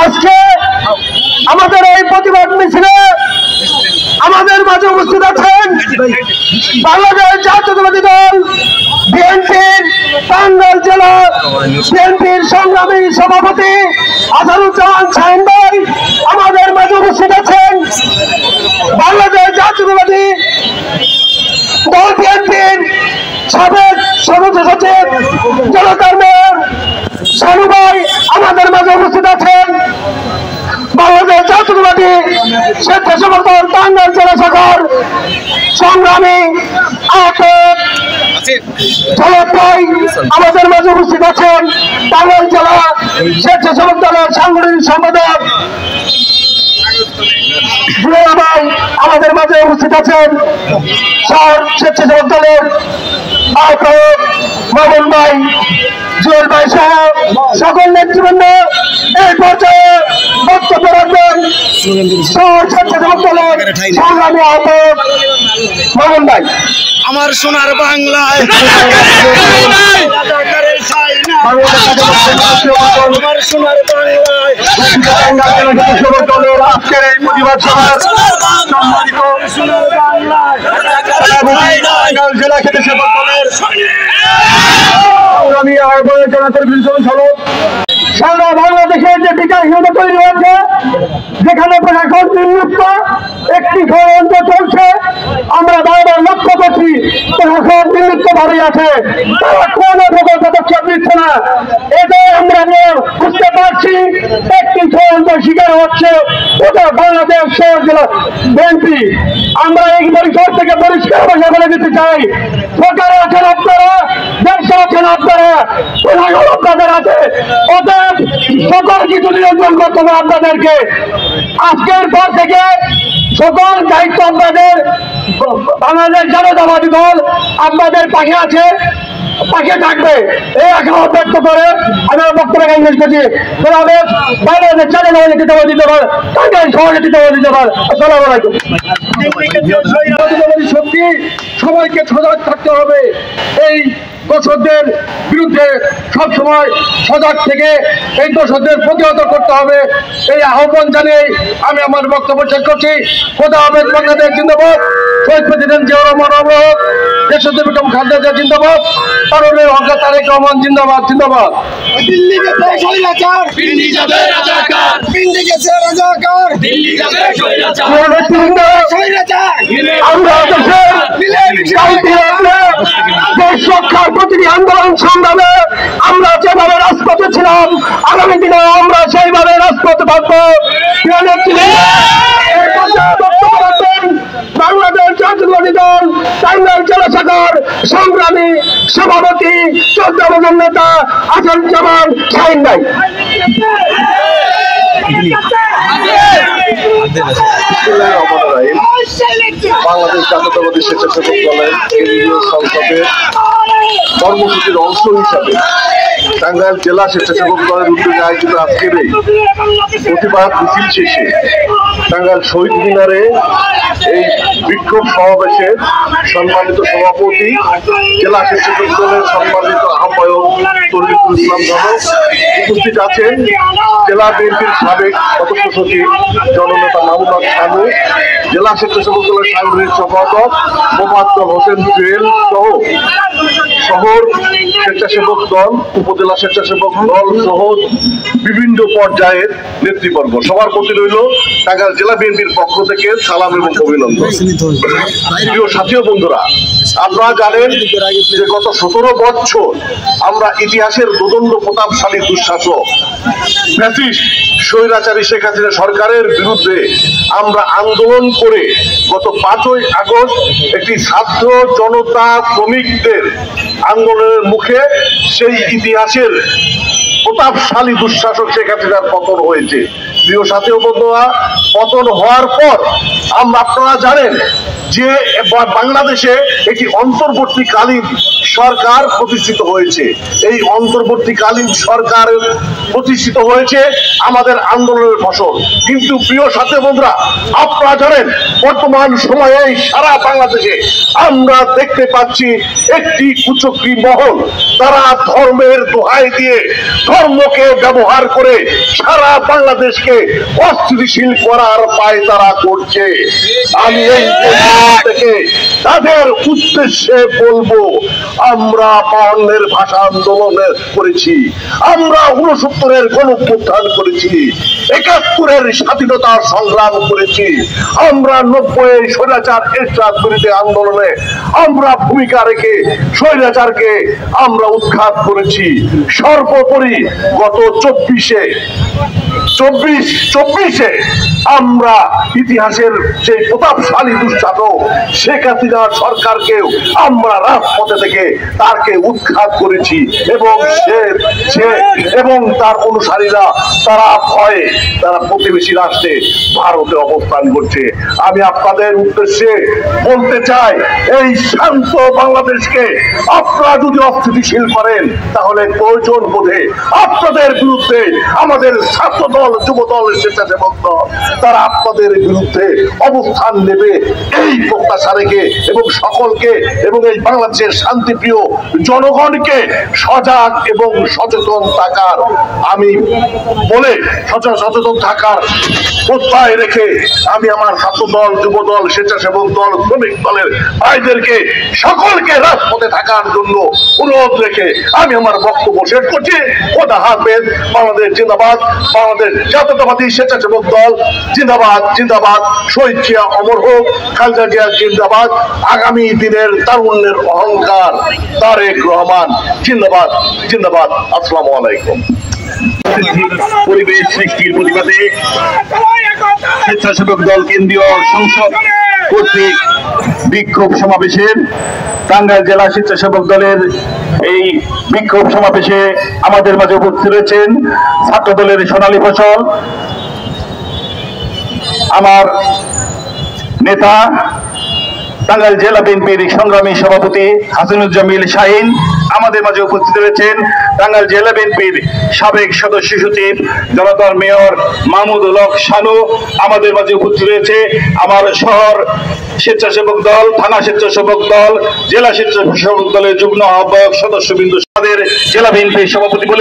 আজকে আমাদের এই প্রতিবাদ মিছিলে আমাদের মাঝে উপস্থিত আছেন বাংলাদেশ জাতীয়তাবাদী দল বিএনপির টাঙ্গাইল জেলা বিএনপির সংগ্রামী সভাপতি আসাদুজ্জামান শাহীন ভাই আমাদের মাঝে উপস্থিত আছেন বাংলাদেশ জাতীয়তাবাদী দল বিএনপির সাবেক সদস্য সচিব জনতার মেয়র শানু ভাই আমাদের মাঝে উপস্থিত আছেন বাংলাদেশ জাতীয়তাবাদী স্বেচ্ছাসেবক দল টাঙ্গাইল জেলা শাখার সংগ্রামী আহ্বায়ক জনাব ভাই আমাদের মাঝে উপস্থিত আছেন টাঙ্গাইল জেলা স্বেচ্ছাসেবক দলের সাংগঠনিক সম্পাদক ভাই আমাদের মাঝে উপস্থিত আছেন শহর স্বেচ্ছাসেবক দলের আহ্বায়ক মামুন ভাই জুয়েল ভাই সহ সকল নেতৃবৃন্দ এই পর্যায়ে বক্তব্য রাখবেন শহর স্বেচ্ছাসেবক দলের সংগ্রামী আহ্বায়ক মামুন ভাই। আমার সোনার বাংলায় আমার সোনার বাংলায় আজকের এই প্রতিবাদ সভার সম্মানিত জেলা স্বেচ্ছাসেবক দলের সংগ্রামী আহ্বায়ক জনাতের বিজন সড়ক সারা বাংলাদেশের যে বিকাশহীনতা তৈরি হয়েছে যেখানে প্রশাসন নিযুক্ত একটি ষড়যন্ত্র চলছে আমরা বারবার লক্ষ্য করছি প্রশাসন নিযুক্ত ভাবে আছে তারা কোন প্রকল্প পদক্ষেপ নিচ্ছে না এতে আমরা বুঝতে পারছি একটি ষড়যন্ত্র শিকার হচ্ছে গোটা বাংলাদেশ শহর জেলা বিএনপি। আমরা এই পরিসর থেকে পরিষ্কার ভাষা বলে দিতে চাই সরকারে আছেন আপনারা দেশে আছেন আপনারা প্রশাসন আপনাদের আছে অতএব সকল কিছু নিয়ন্ত্রণ করতে হবে আপনাদেরকে। আজকের পর থেকে সকল দায়িত্ব আপনাদের বাংলাদেশ জাতীয়তাবাদী দল আপনাদের পাশে আছে পাশে থাকবে এই আশা ব্যক্ত করে আমি বক্তব্য শেষ করছি। বাংলাদেশ জাতীয়তাবাদী দল টাঙ্গাইল শহর জাতীয়তাবাদী দল আসসালামু আলাইকুম। সত্যি সবাইকে সজাগ থাকতে হবে এই দোষরদের বিরুদ্ধে সবসময় সজাগ থেকে এই দোষরদের প্রতিহত করতে হবে এই আহ্বান জানিয়ে আমি আমার বক্তব্য শেষ করছি। খোদা হাফেজ। বাংলাদেশ জিন্দাবাদ। শহীদ প্রেসিডেন্ট জিয়াউর রহমান অমর। দেশনেত্রী বেগম খালেদা জিয়া জিন্দাবাদ। পারভেজ হক তারেক রহমান জিন্দাবাদ জিন্দাবাদ। দিল্লি গেছে স্বৈরাচার, দিল্লি যাবে রাজাকার, দিল্লি গেছে রাজাকার, দিল্লি যাবে স্বৈরাচার, স্বৈরাচার। আমরা দেশের দেশ রক্ষার প্রতিটি আন্দোলন সংগ্রামে আমরা যেভাবে রাজপথে ছিলাম আগামী দিনে আমরা সেইভাবে রাজপথে থাকবো। বাংলাদেশ জাতীয়তাবাদী দল টাঙ্গাইল জেলা শাখার সংগ্রামী সভাপতি 14 বছর নেতা আসাদুজ্জামান শাহীন ভাই। বাংলাদেশ জাতীয়তাবাদী স্বেচ্ছাসেবক দলের কেন্দ্রীয় সংসদের কর্মসূচির অংশ হিসাবে টাঙ্গাইল জেলা স্বেচ্ছাসেবক দলের উদ্যোগে আয়োজিত আজকের এই প্রতিবাদ মিছিল শেষে টাঙ্গাইল শহীদ মিনারে এই বিক্ষোভ সমাবেশে সম্মানিত সভাপতি জেলা স্বেচ্ছাসেবক দলের সম্মানিত আহ্বায়ক তরিকুল ইসলাম ধনক উপস্থিত আছেন জেলা বিএনপির সাবেক সদস্য সচিব জননেতা মামুন হক শানু, জেলা স্বেচ্ছাসেবক দলের সাংগঠনিক সম্পাদক মোফাজ্জল হোসেন জুয়েল সহ শহর স্বেচ্ছাসেবক দল, উপজেলা স্বেচ্ছাসেবক দল সহ বিভিন্ন পর্যায়ের নেতৃবর্গ সবার প্রতি রইল টাঙ্গাইল জেলা বিএনপির পক্ষ থেকে সালাম এবং অভিনন্দন। প্রিয় সাথী ও বন্ধুরা, আপনারা জানেন যে গত 17 বছর আমরা ইতিহাসের দোদণ্ড প্রতাপশালী দুঃশাসক ফ্যাসিস্ট স্বৈরাচারী শেখ হাসিনা সরকারের বিরুদ্ধে আমরা আন্দোলন করে গত 5ই আগস্ট একটি ছাত্র জনতা শ্রমিকদের আন্দোলনের মুখে সেই ইতিহাসের প্রতাপশালী দুঃশাসক শেখ হাসিনার পতন হয়েছে। প্রিয় সাথী ও বন্ধুরা, পতন হওয়ার পর আপনারা জানেন যে বাংলাদেশে একটি অন্তর্বর্তীকালীন সরকার প্রতিষ্ঠিত হয়েছে। এই অন্তর্বর্তীকালীন সরকার প্রতিষ্ঠিত হয়েছে আমাদের আন্দোলনের ফসল। কিন্তু প্রিয় সাথী বন্ধুরা, আপনারা জানেন বর্তমান সময়ে সারা বাংলাদেশে আমরা দেখতে পাচ্ছি একটি কুচক্রী মহল, তারা ধর্মের দোহাই দিয়ে ধর্মকে ব্যবহার করে সারা বাংলাদেশকে অস্থিতিশীল করার পায়তারা করছে। আমি এই থেকে তাদের উদ্দেশ্যে বলবো, আমরা 52-এর ভাষা আন্দোলন করেছি, আমরা 69-এর গণঅভ্যুত্থান করেছি, 71-এর স্বাধীনতা সংগ্রাম করেছি, আমরা 90-এ স্বৈরাচার এরশাদ বিরোধী আন্দোলনে আমরা ভূমিকা রেখে স্বৈরাচারকে আমরা উৎখাত করেছি। সর্বোপরি গত 24-এ আমরা ইতিহাসের সেই প্রতাপশালী দুঃশাসক শেখ হাসিনা সরকারকেও আমরা রাজপথে থেকে তাকে উৎখাত করেছি এবং তার অনুসারীরা তারা ভয়ে তারা প্রতিবেশী রাষ্ট্রে ভারতে অবস্থান করছে। আমি আপনাদের উদ্দেশ্যে বলতে চাই, এই শান্ত বাংলাদেশকে আপনারা যদি অস্থিতিশীল করেন তাহলে প্রয়োজন বোধে আপনাদের বিরুদ্ধে আমাদের ছাত্র দল, যুব দল, স্বেচ্ছাসেবক দল তারা আপনাদের বিরুদ্ধে অবস্থান নেবে। এই প্রত্যাশা রেখে এবং সকলকে এবং এই বাংলাদেশের শান্তিপ্রিয় জনগণকে সজাগ এবং সচেতন থাকার আমি বলে সচেতন থাকার প্রত্যয় রেখে আমি আমার ছাত্র দল, যুব দল, স্বেচ্ছাসেবক দল, শ্রমিক দলের ভাইদেরকে সকলকে রাজপথে থাকার জন্য অনুরোধ রেখে আমি আমার বক্তব্য শেষ করছি। খোদা হাফেজ। বাংলাদেশ জিন্দাবাদ। বাংলাদেশ জাতীয়তাবাদী স্বেচ্ছাসেবক দল জিন্দাবাদ, জিন্দাবাদ। শহীদ জিয়া অমর হোক, খালেদা জিয়া জিন্দাবাদ। আগামী দিনের তারুণ্যের অহংকার তারেক রহমান জিন্দাবাদ, জিন্দাবাদ। আসসালামু আলাইকুম। পরিবেশ সৃষ্টির প্রতিবাদে স্বেচ্ছাসেবক দল কেন্দ্রীয় সংসদ কর্তৃক বিক্ষোভ সমাবেশের টাঙ্গাইল জেলা স্বেচ্ছাসেবক দলের এই বিক্ষোভ সমাবেশে আমাদের মাঝে উপস্থিত রয়েছেন ছাত্র দলের সোনালী ফসল, আমার নেতা টাঙ্গাইল জেলা বিএনপির সংগ্রামী সভাপতি হাসানুজ্জামিল শাহিন। আমাদের মাঝে উপস্থিত রয়েছেন টাঙ্গাইল জেলা বিএনপির সাবেক সদস্য সচিব জনতার মেয়র মাহমুদুল হক শানু। আমাদের মাঝে উপস্থিত রয়েছে আমার শহর স্বেচ্ছাসেবক দল, থানা স্বেচ্ছাসেবক দল, জেলা স্বেচ্ছাসেবক দলের যুগ্ম আহ্বায়ক সদস্যবৃন্দ, জেলা বিএনপির সভাপতি বলে